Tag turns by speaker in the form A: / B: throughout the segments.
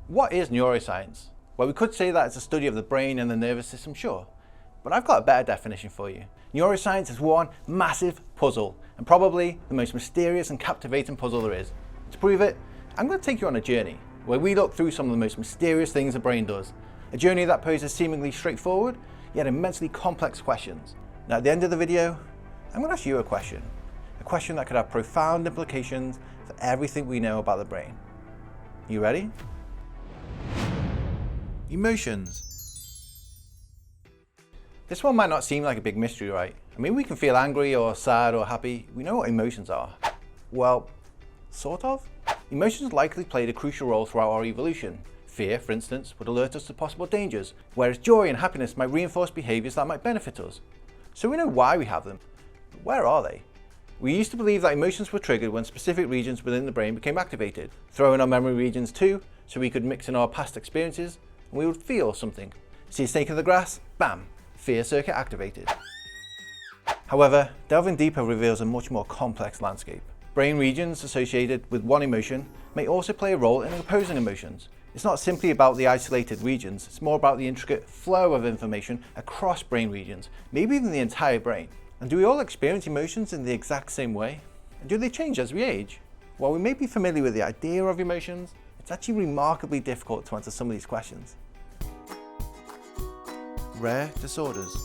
A: What is neuroscience? Well, we could say that it's a study of the brain and the nervous system, sure. But I've got a better definition for you. Neuroscience is one massive puzzle, and probably the most mysterious and captivating puzzle there is. To prove it, I'm going to take you on a journey where we look through some of the most mysterious things the brain does. A journey that poses seemingly straightforward, yet immensely complex questions. Now at the end of the video, I'm going to ask you a question that could have profound implications for everything we know about the brain. You ready? Emotions. This one might not seem like a big mystery, right? I mean, we can feel angry or sad or happy. We know what emotions are. Well, sort of. Emotions likely played a crucial role throughout our evolution. Fear, for instance, would alert us to possible dangers, whereas joy and happiness might reinforce behaviours that might benefit us. So we know why we have them. But where are they? We used to believe that emotions were triggered when specific regions within the brain became activated. Throw in our memory regions too, so we could mix in our past experiences, and we would feel something. See a snake in the grass? Bam! Fear circuit activated. However, delving deeper reveals a much more complex landscape. Brain regions associated with one emotion may also play a role in opposing emotions. It's not simply about the isolated regions, it's more about the intricate flow of information across brain regions, maybe even the entire brain. And do we all experience emotions in the exact same way? And do they change as we age? While we may be familiar with the idea of emotions, it's actually remarkably difficult to answer some of these questions. Rare disorders.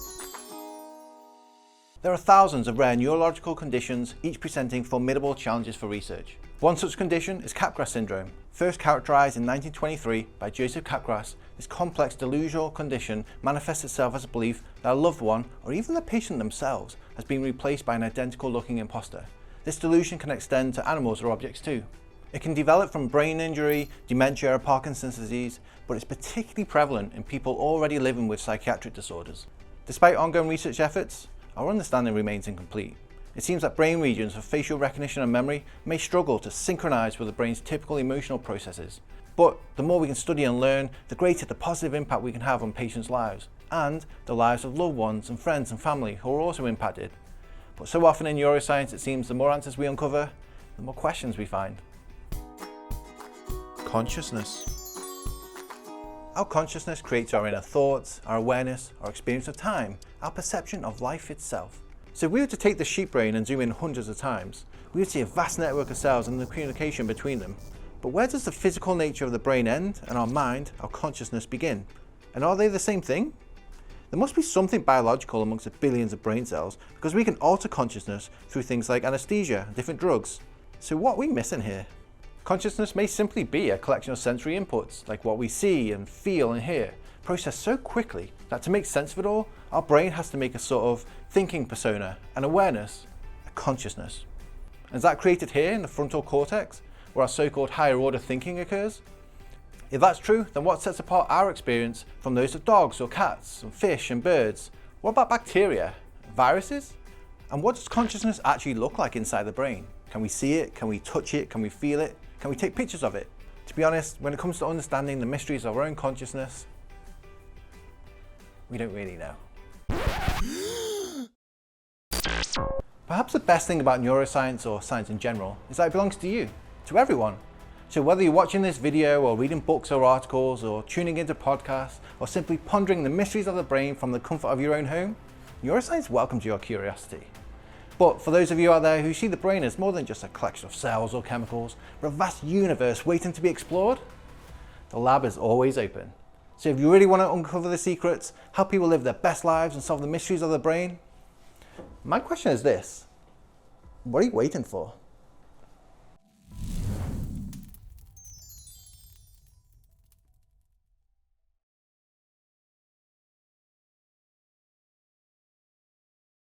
A: There are thousands of rare neurological conditions, each presenting formidable challenges for research. One such condition is Capgras syndrome. First characterized in 1923 by Joseph Capgras, this complex delusional condition manifests itself as a belief that a loved one, or even the patient themselves, has been replaced by an identical-looking imposter. This delusion can extend to animals or objects too. It can develop from brain injury, dementia, or Parkinson's disease, but it's particularly prevalent in people already living with psychiatric disorders. Despite ongoing research efforts, our understanding remains incomplete. It seems that brain regions for facial recognition and memory may struggle to synchronize with the brain's typical emotional processes. But the more we can study and learn, the greater the positive impact we can have on patients' lives, and the lives of loved ones and friends and family who are also impacted. But so often in neuroscience, it seems the more answers we uncover, the more questions we find. Consciousness. Our consciousness creates our inner thoughts, our awareness, our experience of time, our perception of life itself. So if we were to take the sheep brain and zoom in hundreds of times, we would see a vast network of cells and the communication between them. But where does the physical nature of the brain end and our mind, our consciousness, begin? And are they the same thing? There must be something biological amongst the billions of brain cells, because we can alter consciousness through things like anesthesia and different drugs. So what are we missing here? Consciousness may simply be a collection of sensory inputs, like what we see and feel and hear, processed so quickly that to make sense of it all, our brain has to make a sort of thinking persona, an awareness, a consciousness. And is that created here in the frontal cortex, where our so-called higher order thinking occurs? If that's true, then what sets apart our experience from those of dogs or cats, and fish and birds? What about bacteria, viruses? And what does consciousness actually look like inside the brain? Can we see it? Can we touch it? Can we feel it? Can we take pictures of it? To be honest, when it comes to understanding the mysteries of our own consciousness, we don't really know. Perhaps the best thing about neuroscience, or science in general, is that it belongs to you, to everyone. So whether you're watching this video or reading books or articles or tuning into podcasts or simply pondering the mysteries of the brain from the comfort of your own home, neuroscience welcomes your curiosity. But for those of you out there who see the brain as more than just a collection of cells or chemicals, but a vast universe waiting to be explored, the lab is always open. So if you really want to uncover the secrets, help people live their best lives and solve the mysteries of the brain, my question is this: what are you waiting for?